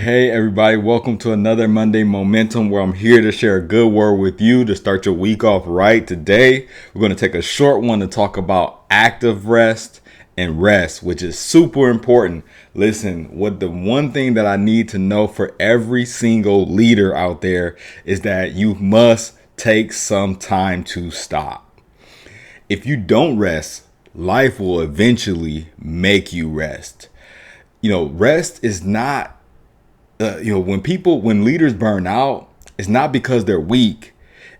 Hey everybody, welcome to another Monday Momentum where I'm here to share a good word with you to start your week off right. Today, we're going to take a short one to talk about active rest and rest, which is super important. Listen, what the one thing that I need to know for every single leader out there is that you must take some time to stop. If you don't rest, life will eventually make you rest. Rest is not when leaders burn out, it's not because they're weak.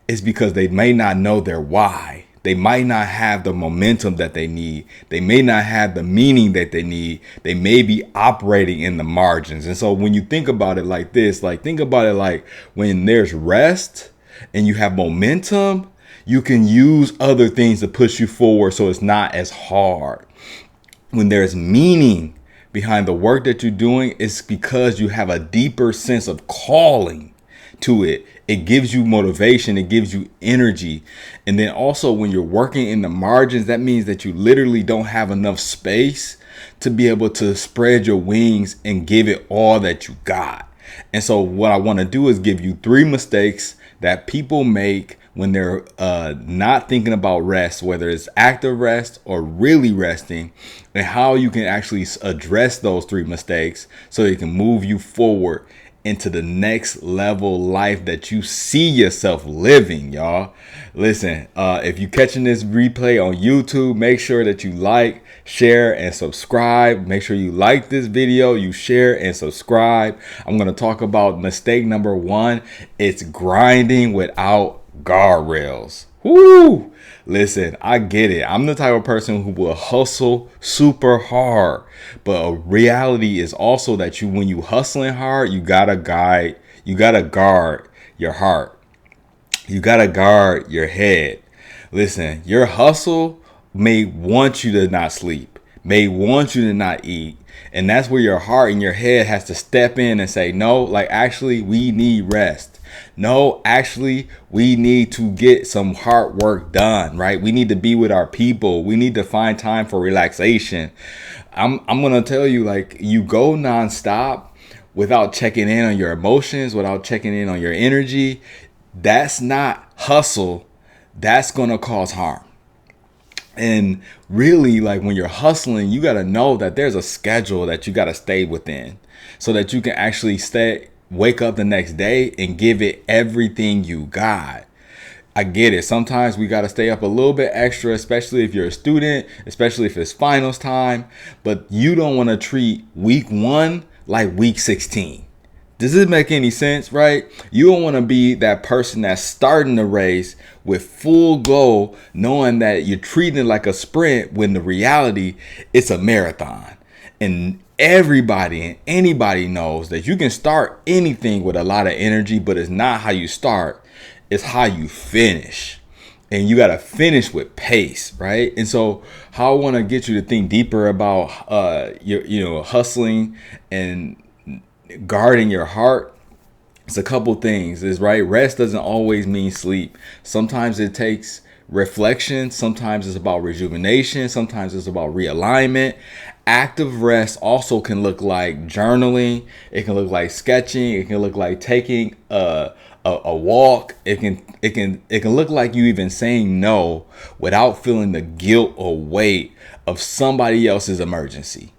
It's because they may not know their why. They might not have the momentum that they need. They may not have the meaning that they need. They may be operating in the margins. And so when you think about it like this, think about it like when there's rest and you have momentum, you can use other things to push you forward so it's not as hard. When there's meaning behind the work that you're doing, it's because you have a deeper sense of calling to it. It gives you motivation, it gives you energy. And then also when you're working in the margins, that means that you literally don't have enough space to be able to spread your wings and give it all that you got. And so what I want to do is give you 3 mistakes that people make when they're not thinking about rest, whether it's active rest or really resting, and how you can actually address those 3 mistakes so they can move you forward into the next level life that you see yourself living, y'all. Listen, if you're catching this replay on YouTube, make sure that you like, share, and subscribe. Make sure you like this video, you share and subscribe. I'm going to talk about mistake number 1. It's grinding without guardrails. Woo! Listen, I get it. I'm the type of person who will hustle super hard. But a reality is also that when you hustling hard, you gotta guard your heart. You gotta guard your head. Listen, your hustle may want you to not sleep, may want you to not eat. And that's where your heart and your head has to step in and say, no, actually, we need rest. No, actually, we need to get some hard work done, right? We need to be with our people. We need to find time for relaxation. I'm going to tell you, you go nonstop without checking in on your emotions, without checking in on your energy. That's not hustle. That's going to cause harm. And really, when you're hustling, you got to know that there's a schedule that you got to stay within so that you can actually wake up the next day and give it everything you got. I get it. Sometimes we got to stay up a little bit extra, especially if you're a student, especially if it's finals time. But you don't want to treat week 1 like week 16. Does this make any sense, right? You don't want to be that person that's starting the race with full go, knowing that you're treating it like a sprint when the reality it's a marathon. And everybody and anybody knows that you can start anything with a lot of energy, but it's not how you start, it's how you finish. And you got to finish with pace, right? And so how I want to get you to think deeper about your hustling and guarding your heart. It's a couple things, is right. Rest doesn't always mean sleep. Sometimes it takes reflection. Sometimes it's about rejuvenation. Sometimes it's about realignment. Active rest also can look like journaling. It can look like sketching. It can look like taking a walk. It can look like you even saying no without feeling the guilt or weight of somebody else's emergency.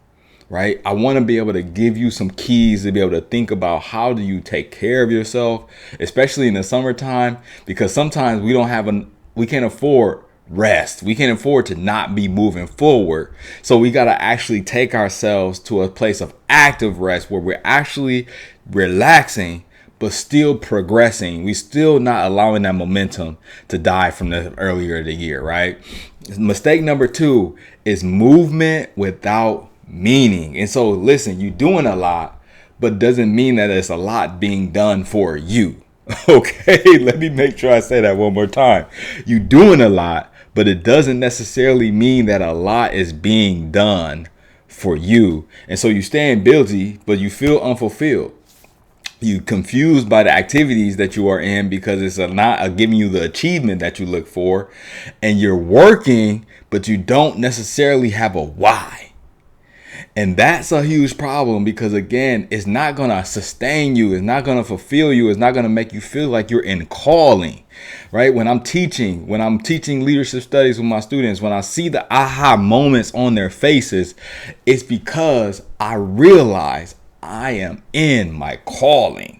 Right? I want to be able to give you some keys to be able to think about how do you take care of yourself, especially in the summertime, because sometimes we can't afford rest. We can't afford to not be moving forward. So we got to actually take ourselves to a place of active rest where we're actually relaxing, but still progressing. We still not allowing that momentum to die from the earlier of the year, right? Mistake number 2 is movement without meaning. And so listen, you're doing a lot, but doesn't mean that it's a lot being done for you. Okay, let me make sure I say that one more time. You're doing a lot, but it doesn't necessarily mean that a lot is being done for you. And so you're staying busy, but you feel unfulfilled. You confused by the activities that you are in because it's not giving you the achievement that you look for, and you're working, but you don't necessarily have a why. And that's a huge problem because, again, it's not going to sustain you. It's not going to fulfill you. It's not going to make you feel like you're in calling, right? When I'm teaching leadership studies with my students, when I see the aha moments on their faces, it's because I realize I am in my calling,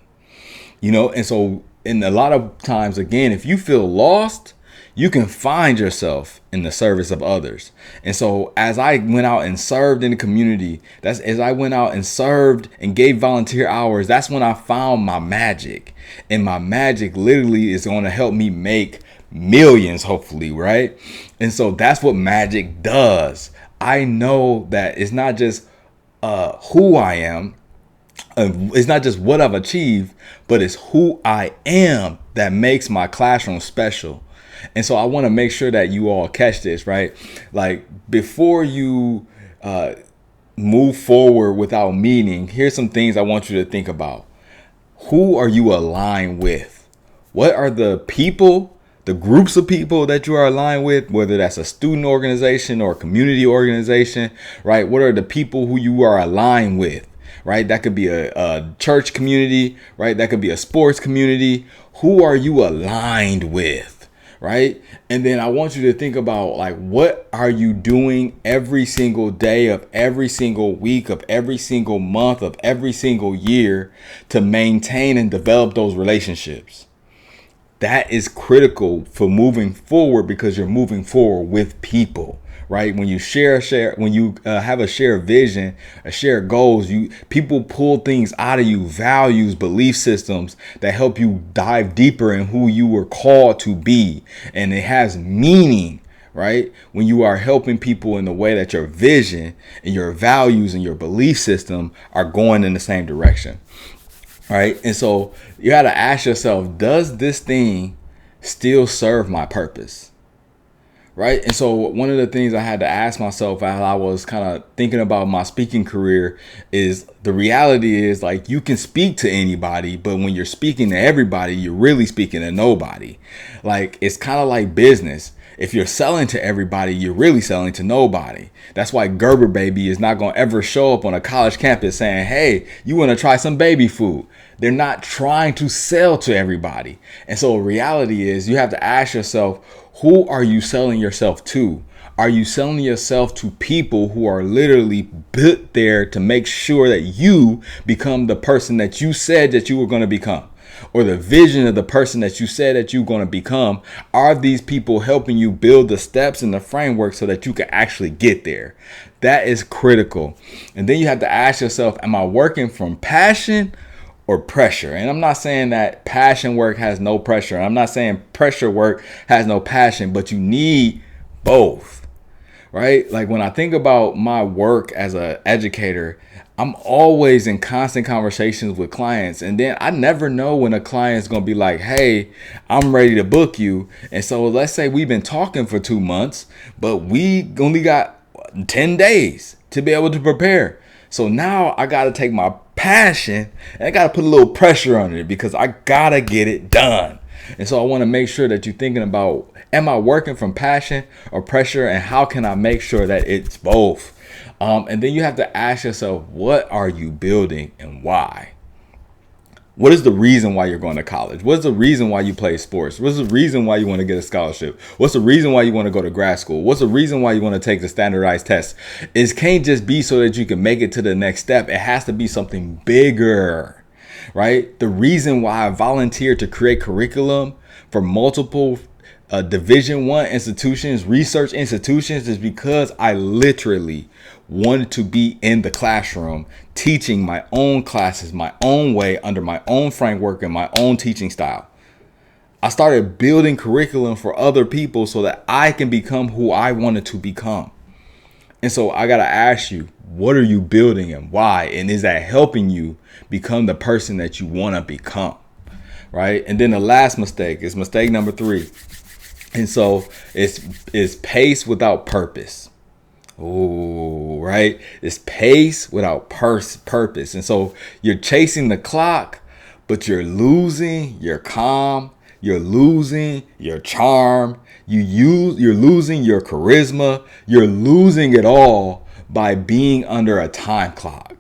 and so, in a lot of times, again, if you feel lost, you can find yourself in the service of others. And so as I went out and served in the community, that's as I went out and served and gave volunteer hours, that's when I found my magic. And my magic literally is going to help me make millions, hopefully, right? And so that's what magic does. I know that it's not just who I am. It's not just what I've achieved, but it's who I am that makes my classroom special. And so I want to make sure that you all catch this, right? Like, before you move forward without meaning, here's some things I want you to think about. Who are you aligned with? What are the people, the groups of people that you are aligned with, whether that's a student organization or a community organization, right? What are the people who you are aligned with, right? That could be a church community, right? That could be a sports community. Who are you aligned with? Right? And then I want you to think about, like, what are you doing every single day of every single week of every single month of every single year to maintain and develop those relationships? That is critical for moving forward, because you're moving forward with people, right? When you when you have a shared vision, a shared goals, people pull things out of you, values, belief systems that help you dive deeper in who you were called to be. And it has meaning, right? When you are helping people in the way that your vision and your values and your belief system are going in the same direction. Right. And so you got to ask yourself, does this thing still serve my purpose? Right. And so one of the things I had to ask myself as I was kind of thinking about my speaking career is, the reality is, like, you can speak to anybody, but when you're speaking to everybody, you're really speaking to nobody. Like, it's kind of like business. If you're selling to everybody, you're really selling to nobody. That's why Gerber Baby is not going to ever show up on a college campus saying, hey, you want to try some baby food? They're not trying to sell to everybody. And so reality is, you have to ask yourself, who are you selling yourself to? Are you selling yourself to people who are literally built there to make sure that you become the person that you said that you were going to become? Or the vision of the person that you said that you're going to become? Are these people helping you build the steps and the framework so that you can actually get there? That is critical. And then you have to ask yourself, am I working from passion or pressure? And I'm not saying that passion work has no pressure. I'm not saying pressure work has no passion, but you need both, right? Like, when I think about my work as an educator, I'm always in constant conversations with clients. And then I never know when a client's going to be like, hey, I'm ready to book you. And so let's say we've been talking for 2 months, but we only got 10 days to be able to prepare. So now I got to take my passion and I got to put a little pressure on it, because I got to get it done. And so I want to make sure that you're thinking about, am I working from passion or pressure? And how can I make sure that it's both? And then you have to ask yourself, what are you building and why? What is the reason why you're going to college? What's the reason why you play sports? What's the reason why you want to get a scholarship? What's the reason why you want to go to grad school? What's the reason why you want to take the standardized test? It can't just be so that you can make it to the next step. It has to be something bigger, right? The reason why I volunteered to create curriculum for multiple Division I institutions, research institutions, is because I literally wanted to be in the classroom teaching my own classes, my own way, under my own framework and my own teaching style. I started building curriculum for other people so that I can become who I wanted to become. And so I got to ask you, what are you building and why? And is that helping you become the person that you want to become? Right? And then the last mistake is mistake number 3. And so it's pace without purpose. Oh, right. It's pace without purpose. And so you're chasing the clock, but you're losing your calm. You're losing your charm. You're losing your charisma. You're losing it all by being under a time clock.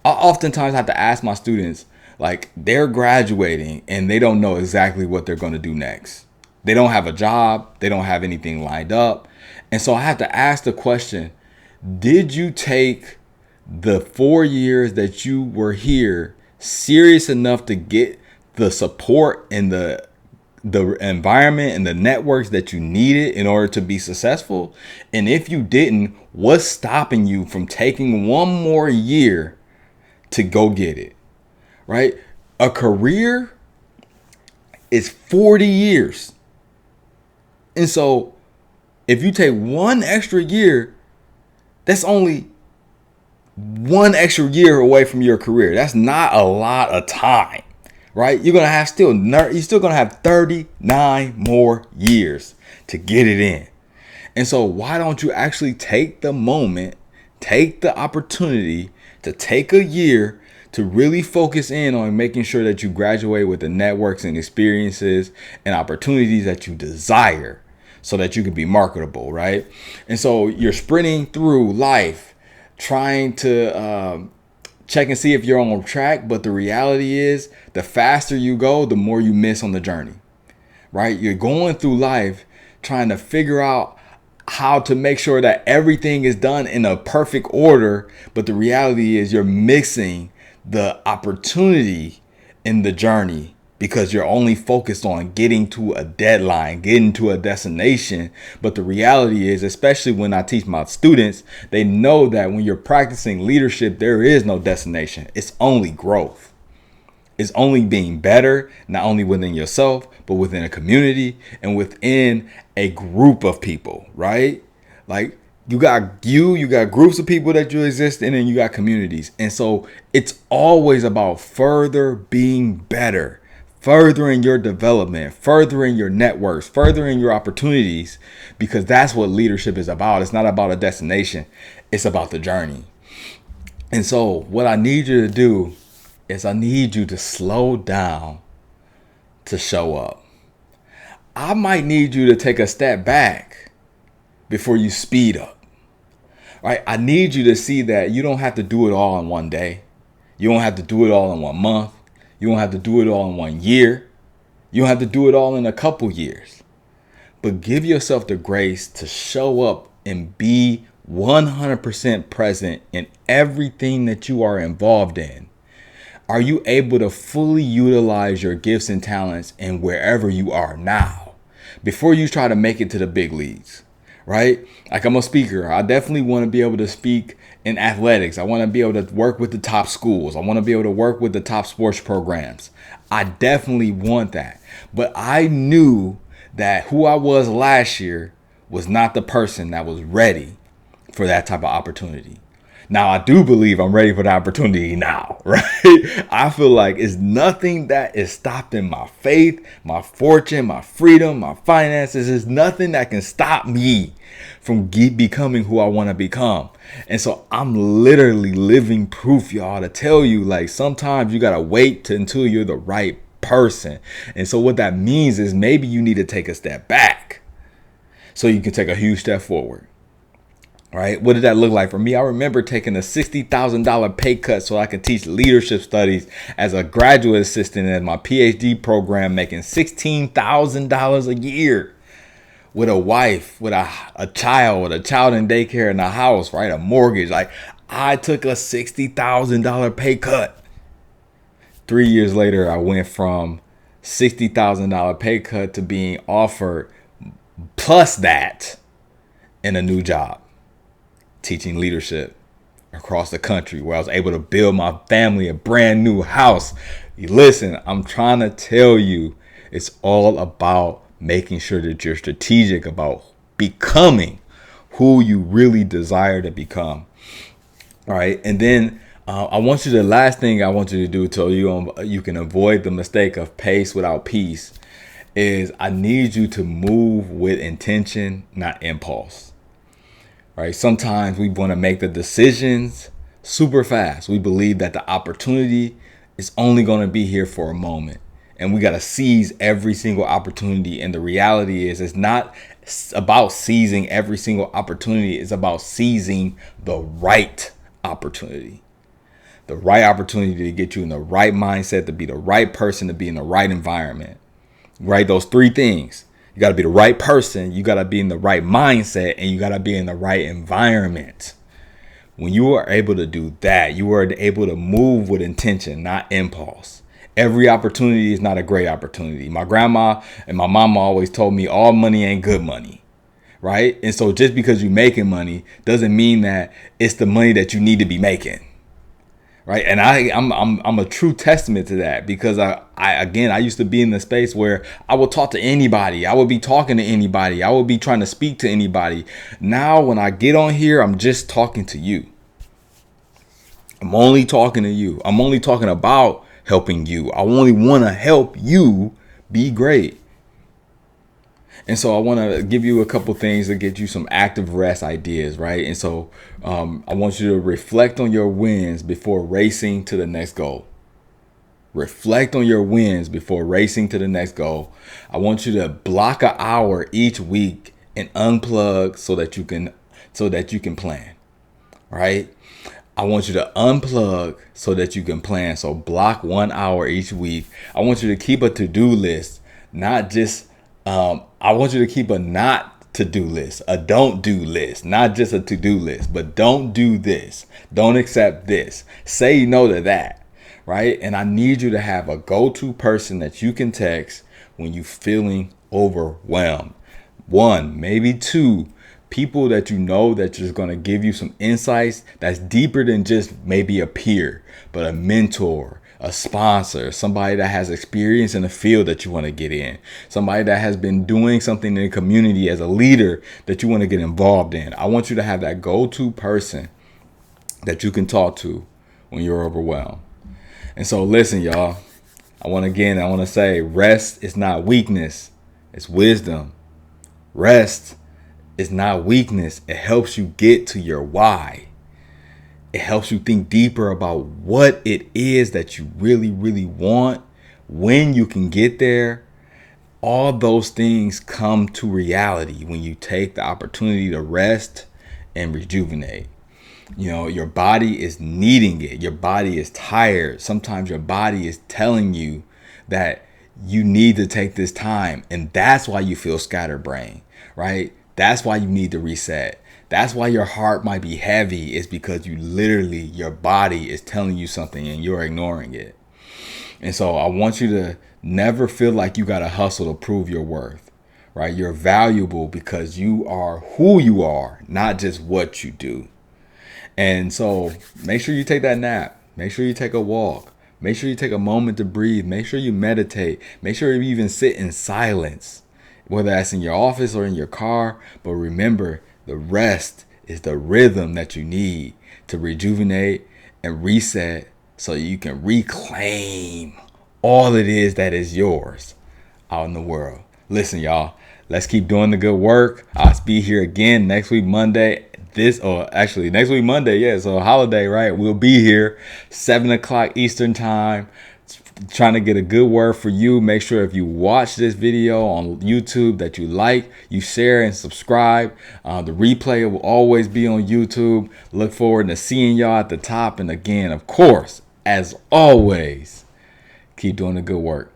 I oftentimes have to ask my students, like, they're graduating and they don't know exactly what they're going to do next. They don't have a job. They don't have anything lined up. And so I have to ask the question, did you take the 4 years that you were here serious enough to get the support and the environment and the networks that you needed in order to be successful? And if you didn't, what's stopping you from taking one more year to go get it? Right? A career is 40 years. And so if you take one extra year, that's only one extra year away from your career. That's not a lot of time, right? You're still gonna have 39 more years to get it in. And so why don't you actually take the moment, take the opportunity to take a year to really focus in on making sure that you graduate with the networks and experiences and opportunities that you desire so that you can be marketable, right? And so you're sprinting through life trying to check and see if you're on track. But the reality is, the faster you go, the more you miss on the journey, right? You're going through life trying to figure out how to make sure that everything is done in a perfect order. But the reality is you're missing the opportunity in the journey because you're only focused on getting to a deadline, getting to a destination. But the reality is, especially when I teach my students, they know that when you're practicing leadership, there is no destination. It's only growth. It's only being better, not only within yourself, but within a community and within a group of people, right? Like you got groups of people that you exist in, and you got communities. And so it's always about further being better, furthering your development, furthering your networks, furthering your opportunities, because that's what leadership is about. It's not about a destination. It's about the journey. And so what I need you to do is I need you to slow down to show up. I might need you to take a step back before you speed up. Right? I need you to see that you don't have to do it all in one day. You don't have to do it all in 1 month. You don't have to do it all in 1 year. You don't have to do it all in a couple years. But give yourself the grace to show up and be 100% present in everything that you are involved in. Are you able to fully utilize your gifts and talents in wherever you are now before you try to make it to the big leagues? Right? Like, I'm a speaker. I definitely want to be able to speak in athletics. I want to be able to work with the top schools. I want to be able to work with the top sports programs. I definitely want that. But I knew that who I was last year was not the person that was ready for that type of opportunity. Now, I do believe I'm ready for the opportunity now, right? I feel like it's nothing that is stopping my faith, my fortune, my freedom, my finances. There's nothing that can stop me from becoming who I want to become. And so I'm literally living proof, y'all, to tell you, like, sometimes you got to wait until you're the right person. And so what that means is maybe you need to take a step back so you can take a huge step forward. Right? What did that look like for me? I remember taking a $60,000 pay cut so I could teach leadership studies as a graduate assistant in my PhD program, making $16,000 a year with a wife, with a child in daycare and a house, right? A mortgage. Like, I took a $60,000 pay cut. 3 years later, I went from $60,000 pay cut to being offered plus that in a new job, teaching leadership across the country, where I was able to build my family a brand new house. Listen, I'm trying to tell you, it's all about making sure that you're strategic about becoming who you really desire to become. All right. And then the last thing I want you to do so you can avoid the mistake of pace without peace is I need you to move with intention, not impulse. Right? Sometimes we want to make the decisions super fast. We believe that the opportunity is only going to be here for a moment. and we got to seize every single opportunity. And the reality is, it's not about seizing every single opportunity. It's about seizing the right opportunity. The right opportunity to get you in the right mindset, to be the right person, to be in the right environment. Right? Those three things. You got to be the right person, you got to be in the right mindset, and you got to be in the right environment. When you are able to do that, you are able to move with intention, not impulse. Every opportunity is not a great opportunity. My grandma and my mama always told me all money ain't good money. Right? And so just because you're making money doesn't mean that it's the money that you need to be making. Right. And I'm a true testament to that, because I used to be in the space where I would talk to anybody. I would be talking to anybody. I would be trying to speak to anybody. Now, when I get on here, I'm just talking to you. I'm only talking to you. I'm only talking about helping you. I only want to help you be great. And so I want to give you a couple things to get you some active rest ideas, right? And so I want you to reflect on your wins before racing to the next goal. Reflect on your wins before racing to the next goal. I want you to block an hour each week and unplug so that you can plan, right? I want you to unplug so that you can plan. So block 1 hour each week. I want you to keep a to-do list, not just I want you to keep a not to-do list, a don't do list, not just a to-do list, but don't do this. Don't accept this. Say no to that, right? And I need you to have a go-to person that you can text when you're feeling overwhelmed. 1, maybe 2, people that you know that just going to give you some insights that's deeper than just maybe a peer, but a mentor, a sponsor, somebody that has experience in the field that you want to get in, somebody that has been doing something in the community as a leader that you want to get involved in. I want you to have that go-to person that you can talk to when you're overwhelmed. And so listen, y'all, I want to say rest is not weakness. It's wisdom. Rest is not weakness. It helps you get to your why. It helps you think deeper about what it is that you really, really want, when you can get there. All those things come to reality when you take the opportunity to rest and rejuvenate. You know, your body is needing it. Your body is tired. Sometimes your body is telling you that you need to take this time. And that's why you feel scatterbrained, right? That's why you need to reset. That's why your heart might be heavy, is because your body is telling you something and you're ignoring it. And so I want you to never feel like you got to hustle to prove your worth, right? You're valuable because you are who you are, not just what you do. And so make sure you take that nap. Make sure you take a walk. Make sure you take a moment to breathe. Make sure you meditate. Make sure you even sit in silence, whether that's in your office or in your car. But remember, the rest is the rhythm that you need to rejuvenate and reset so you can reclaim all it is that is yours out in the world. Listen, y'all, let's keep doing the good work. I'll be here again next week, Monday. Next week, Monday. Yeah, so holiday, right? We'll be here 7:00 Eastern time. Trying to get a good word for you. Make sure if you watch this video on YouTube that you like, you share and subscribe. The replay will always be on YouTube. Look forward to seeing y'all at the top. And again, of course, as always, keep doing the good work.